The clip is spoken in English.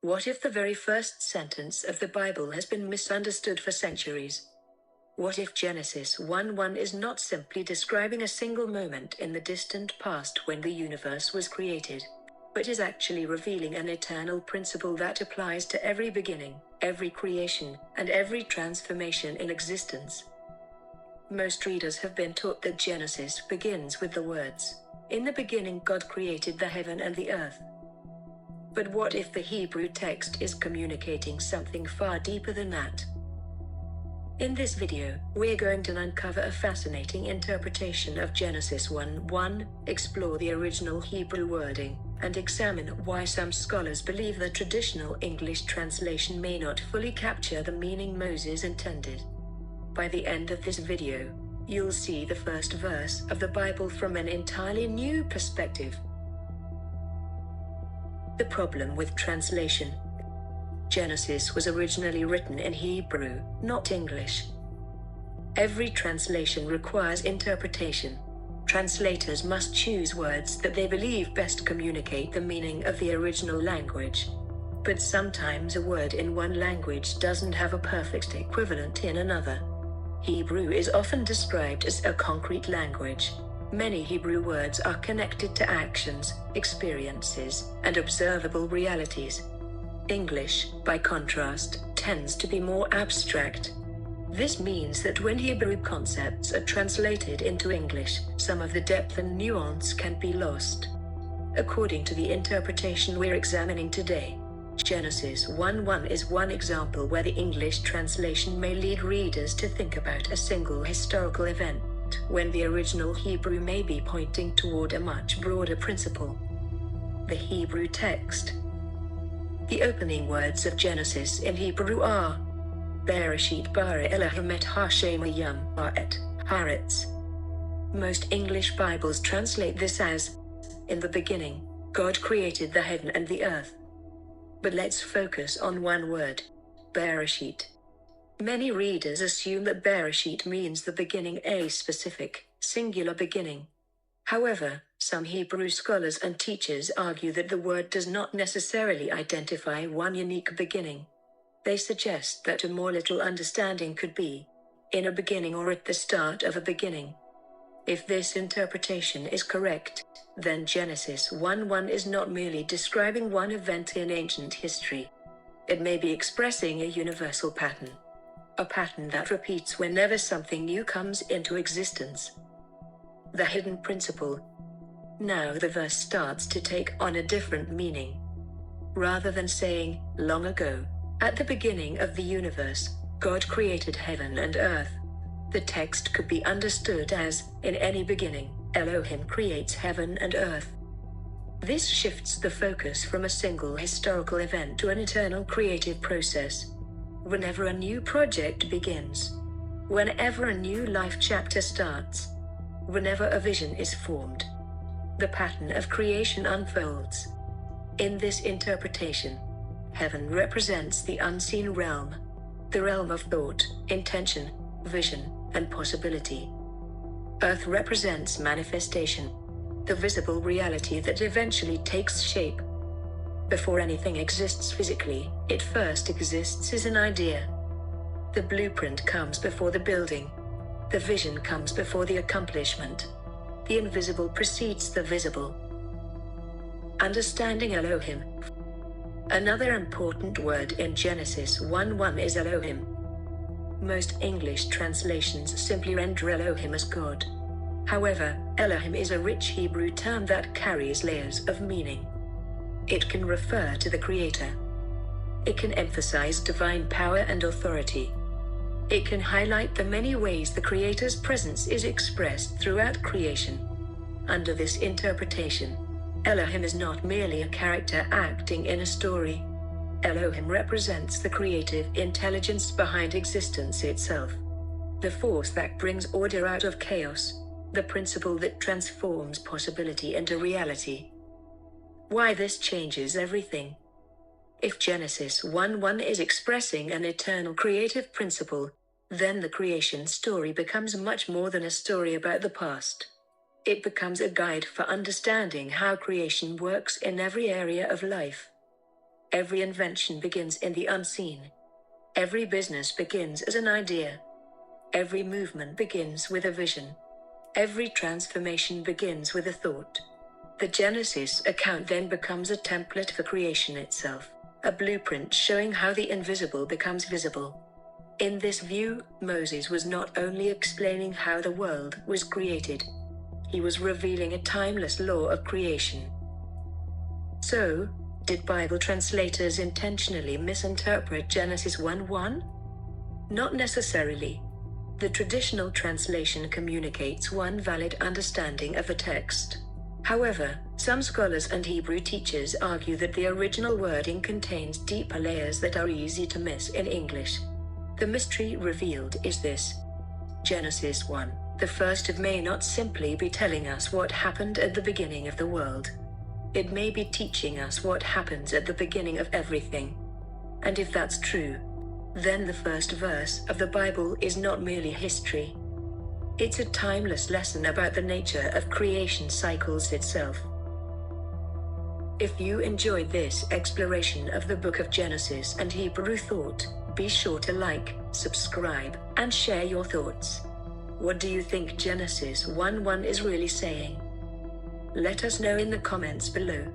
What if the very first sentence of the Bible has been misunderstood for centuries? What if Genesis 1:1 is not simply describing a single moment in the distant past when the universe was created, but is actually revealing an eternal principle that applies to every beginning, every creation, and every transformation in existence? Most readers have been taught that Genesis begins with the words, "In the beginning God created the heaven and the earth." But what if the Hebrew text is communicating something far deeper than that? In this video, we're going to uncover a fascinating interpretation of Genesis 1:1, explore the original Hebrew wording, and examine why some scholars believe the traditional English translation may not fully capture the meaning Moses intended. By the end of this video, you'll see the first verse of the Bible from an entirely new perspective. The problem with translation. Genesis was originally written in Hebrew, not English. Every translation requires interpretation. Translators must choose words that they believe best communicate the meaning of the original language. But sometimes a word in one language doesn't have a perfect equivalent in another. Hebrew is often described as a concrete language. Many Hebrew words are connected to actions, experiences, and observable realities. English, by contrast, tends to be more abstract. This means that when Hebrew concepts are translated into English, some of the depth and nuance can be lost. According to the interpretation we're examining today, Genesis 1:1 is one example where the English translation may lead readers to think about a single historical event, when the original Hebrew may be pointing toward a much broader principle. The Hebrew text. The opening words of Genesis in Hebrew are Bereshit bara Elohim et Hashem hayam et haaretz. Most English Bibles translate this as, "In the beginning, God created the heaven and the earth." But let's focus on one word, Bereshit. Many readers assume that Bereshit means the beginning, a specific, singular beginning. However, some Hebrew scholars and teachers argue that the word does not necessarily identify one unique beginning. They suggest that a more literal understanding could be, in a beginning or at the start of a beginning. If this interpretation is correct, then Genesis 1:1 is not merely describing one event in ancient history. It may be expressing a universal pattern. A pattern that repeats whenever something new comes into existence. The hidden principle. Now the verse starts to take on a different meaning. Rather than saying, "Long ago, at the beginning of the universe, God created heaven and earth," the text could be understood as, "In any beginning, Elohim creates heaven and earth." This shifts the focus from a single historical event to an eternal creative process. Whenever a new project begins, whenever a new life chapter starts, whenever a vision is formed, the pattern of creation unfolds. In this interpretation, heaven represents the unseen realm, the realm of thought, intention, vision, and possibility. Earth represents manifestation, the visible reality that eventually takes shape. Before anything exists physically, it first exists as an idea. The blueprint comes before the building. The vision comes before the accomplishment. The invisible precedes the visible. Understanding Elohim. Another important word in Genesis 1:1 is Elohim. Most English translations simply render Elohim as God. However, Elohim is a rich Hebrew term that carries layers of meaning. It can refer to the Creator. It can emphasize divine power and authority. It can highlight the many ways the Creator's presence is expressed throughout creation. Under this interpretation, Elohim is not merely a character acting in a story. Elohim represents the creative intelligence behind existence itself. The force that brings order out of chaos. The principle that transforms possibility into reality. Why this changes everything. If Genesis 1:1 is expressing an eternal creative principle, then the creation story becomes much more than a story about the past. It becomes a guide for understanding how creation works in every area of life. Every invention begins in the unseen. Every business begins as an idea. Every movement begins with a vision. Every transformation begins with a thought. The Genesis account then becomes a template for creation itself, a blueprint showing how the invisible becomes visible. In this view, Moses was not only explaining how the world was created, he was revealing a timeless law of creation. So, did Bible translators intentionally misinterpret Genesis 1:1? Not necessarily. The traditional translation communicates one valid understanding of the text. However, some scholars and Hebrew teachers argue that the original wording contains deeper layers that are easy to miss in English. The mystery revealed is this. Genesis 1, the first of may not simply be telling us what happened at the beginning of the world. It may be teaching us what happens at the beginning of everything. And if that's true, then the first verse of the Bible is not merely history. It's a timeless lesson about the nature of creation cycles itself. If you enjoyed this exploration of the book of Genesis and Hebrew thought, be sure to like, subscribe, and share your thoughts. What do you think Genesis 1:1 is really saying? Let us know in the comments below.